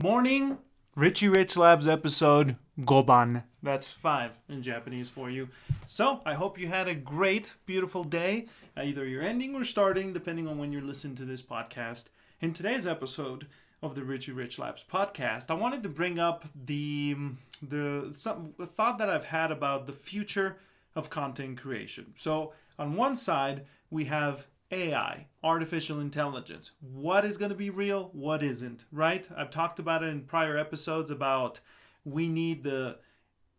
Morning, Richie Rich Labs episode Goban. That's 5 in Japanese for you. So, I hope you had a great, beautiful day. Either you're ending or starting, depending on when you're listening to this podcast. In today's episode of the Richie Rich Labs podcast, I wanted to bring up a thought that I've had about the future of content creation. So, on one side, we have AI, artificial intelligence. What is going to be real? What isn't, right? I've talked about it in prior episodes about we need the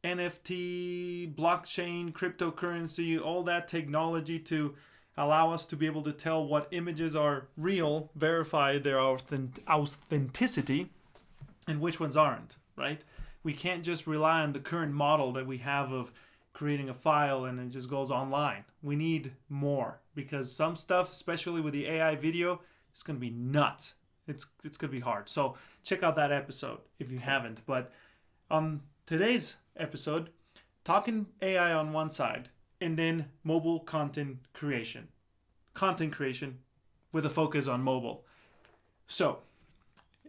NFT, blockchain, cryptocurrency, all that technology to allow us to be able to tell what images are real, verify their authenticity, and which ones aren't, right? We can't just rely on the current model that we have of creating a file and it just goes online. We need more because some stuff, especially with the AI video, is going to be nuts. It's going to be hard. So check out that episode if you haven't. But on today's episode, talking AI on one side and then mobile content creation. Content creation with a focus on mobile. So,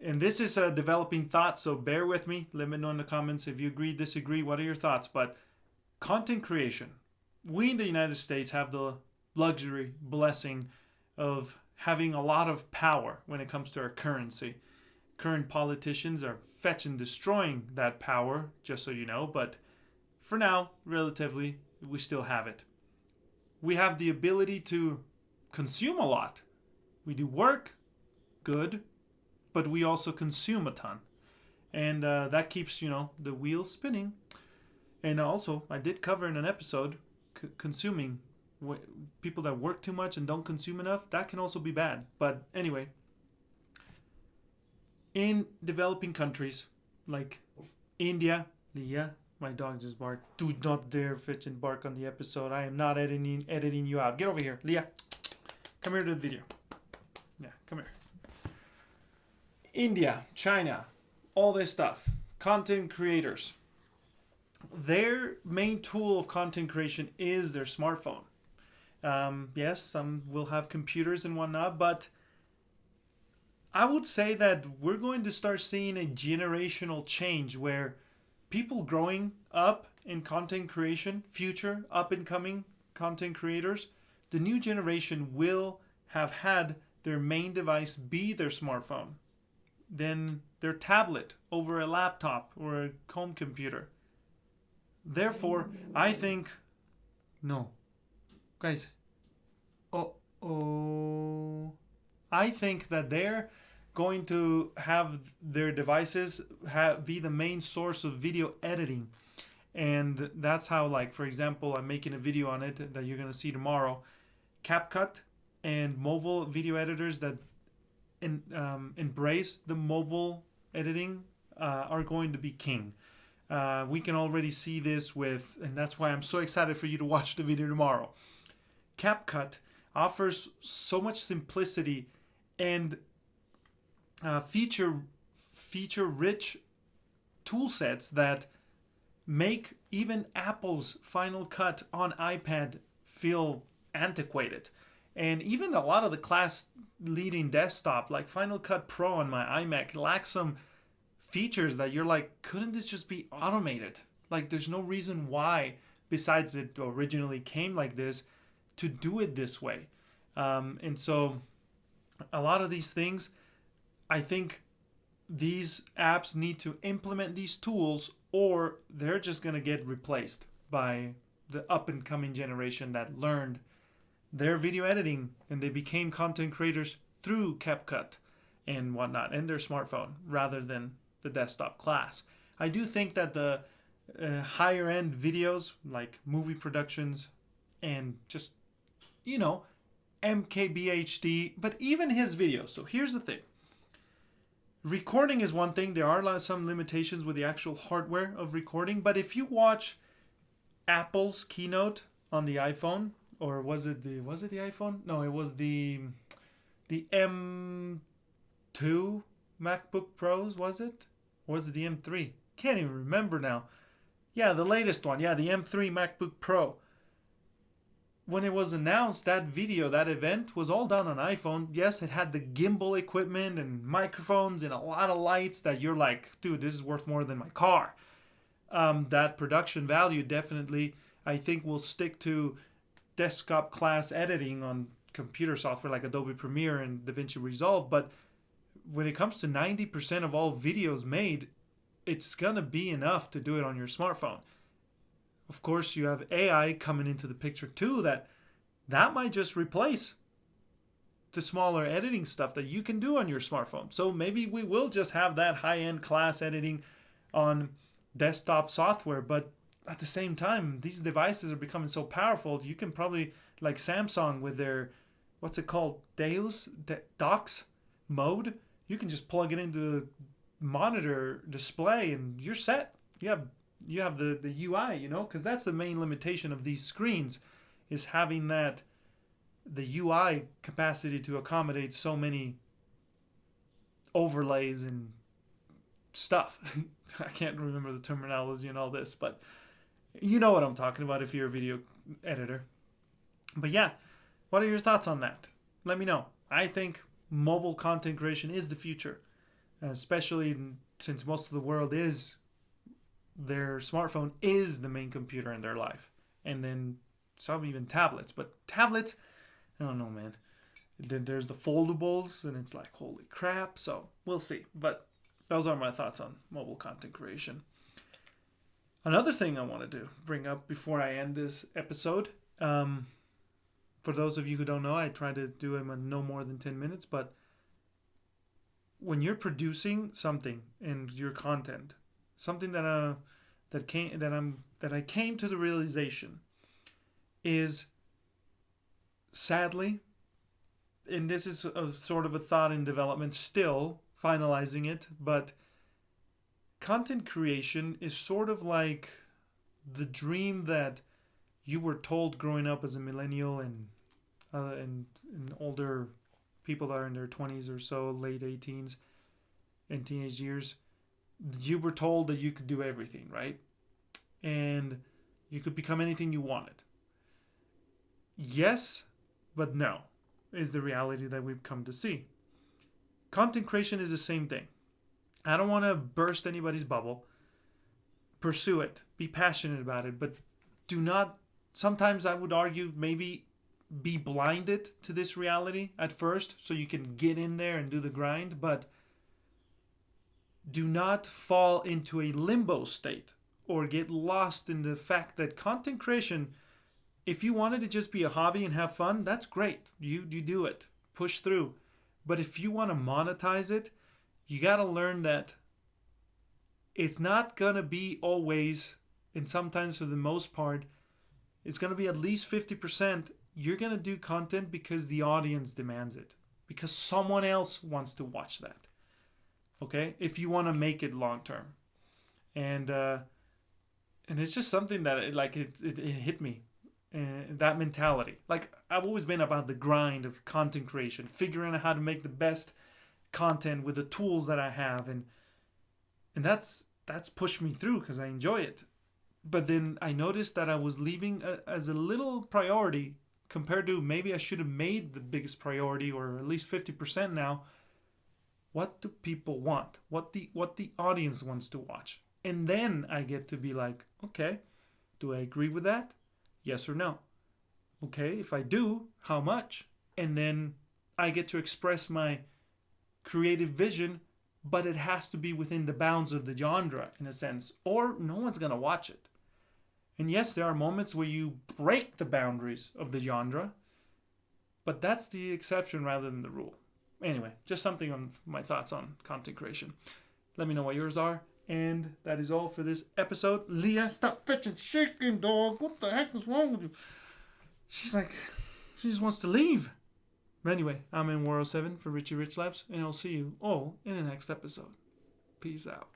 and this is a developing thought, so bear with me. Let me know in the comments if you agree, disagree. What are your thoughts? But content creation. We in the United States have the luxury, blessing of having a lot of power when it comes to our currency. Current politicians are fetching, destroying that power, just so you know, but for now, relatively, we still have it. We have the ability to consume a lot. We do work, good, but we also consume a ton. And that keeps, the wheels spinning. And also, I did cover in an episode, consuming, people that work too much and don't consume enough, that can also be bad. But anyway, in developing countries like India, my dog just barked. Do not dare fetch and bark on the episode. I am not editing you out. Get over here, Leah. Come here to the video. Yeah, come here. India, China, all this stuff. Content creators. Their main tool of content creation is their smartphone. Yes, some will have computers and whatnot, but I would say that we're going to start seeing a generational change where people growing up in content creation, future up and coming content creators, the new generation will have had their main device be their smartphone, then their tablet over a laptop or a home computer. Therefore, I think, no, guys, I think that they're going to have their devices be the main source of video editing. And that's how, like, for example, I'm making a video on it that you're going to see tomorrow. CapCut and mobile video editors that embrace the mobile editing are going to be king. We can already see this with, and that's why I'm so excited for you to watch the video tomorrow. CapCut offers so much simplicity and feature-rich tool sets that make even Apple's Final Cut on iPad feel antiquated. And even a lot of the class-leading desktop, like Final Cut Pro on my iMac, lacks some features that you're like, couldn't this just be automated? Like, there's no reason why, besides it originally came like this, to do it this way. And so a lot of these things, I think these apps need to implement these tools or they're just going to get replaced by the up and coming generation that learned their video editing and they became content creators through CapCut and whatnot and their smartphone rather than the desktop class. I do think that the higher end videos like movie productions and just, MKBHD, but even his videos. So here's the thing. Recording is one thing. There are some limitations with the actual hardware of recording, but if you watch Apple's keynote on the iPhone, or was it the iPhone? No, it was the M2 MacBook Pros, was it? Or was it the M3? Can't even remember now. Yeah, the latest one. Yeah, the M3 MacBook Pro. when it was announced, that video, that event was all done on iPhone. Yes, it had the gimbal equipment and microphones and a lot of lights that you're like, dude, this is worth more than my car. That production value definitely, I think, will stick to desktop class editing on computer software like Adobe Premiere and DaVinci Resolve. But when it comes to 90% of all videos made, it's going to be enough to do it on your smartphone. Of course, you have AI coming into the picture too, that might just replace the smaller editing stuff that you can do on your smartphone. So maybe we will just have that high-end class editing on desktop software, but at the same time, these devices are becoming so powerful, you can probably, like Samsung with their, what's it called, docks mode, you can just plug it into the monitor display and you're set. You have the UI, because that's the main limitation of these screens, is having the UI capacity to accommodate so many overlays and stuff. I can't remember the terminology and all this, but you know what I'm talking about if you're a video editor. But yeah, what are your thoughts on that? Let me know. I think mobile content creation is the future, especially since most of the world their smartphone is the main computer in their life. And then some even tablets. But tablets, I don't know, man. Then there's the foldables, and it's like, holy crap. So we'll see. But those are my thoughts on mobile content creation. Another thing I wanted to bring up before I end this episode, for those of you who don't know, I try to do them in no more than 10 minutes, but when you're producing something in your content, something that I came to the realization is, sadly, and this is a sort of a thought in development, still finalizing it, but content creation is sort of like the dream that you were told growing up as a millennial and older people that are in their 20s or so, late 18s and teenage years. You were told that you could do everything, right? And you could become anything you wanted. Yes, but no, is the reality that we've come to see. Content creation is the same thing. I don't want to burst anybody's bubble. Pursue it. Be passionate about it. But do not, sometimes I would argue, maybe be blinded to this reality at first so you can get in there and do the grind. But do not fall into a limbo state or get lost in the fact that content creation, if you wanted to just be a hobby and have fun, that's great. You do it. Push through. But if you want to monetize it, you got to learn that it's not going to be always, and sometimes for the most part, it's going to be at least 50%. You're going to do content because the audience demands it, because someone else wants to watch that. Okay? If you want to make it long term. And it's just something that it hit me. That mentality. Like, I've always been about the grind of content creation, figuring out how to make the best content with the tools that I have, and that's pushed me through because I enjoy it. But then I noticed that I was leaving as a little priority compared to maybe I should have made the biggest priority, or at least 50% now. What do people want? What the audience wants to watch? And then I get to be like, okay, do I agree with that? Yes or no? Okay, if I do, how much? And then I get to express my creative vision, but it has to be within the bounds of the genre, in a sense, or no one's going to watch it. And yes, there are moments where you break the boundaries of the genre, but that's the exception rather than the rule. Anyway, just something on my thoughts on content creation. Let me know what yours are. And that is all for this episode. Leah, stop fetching shaking, dog. What the heck is wrong with you? She's like, she just wants to leave. But anyway, I'm in War 07 for Richie Rich Labs, and I'll see you all in the next episode. Peace out.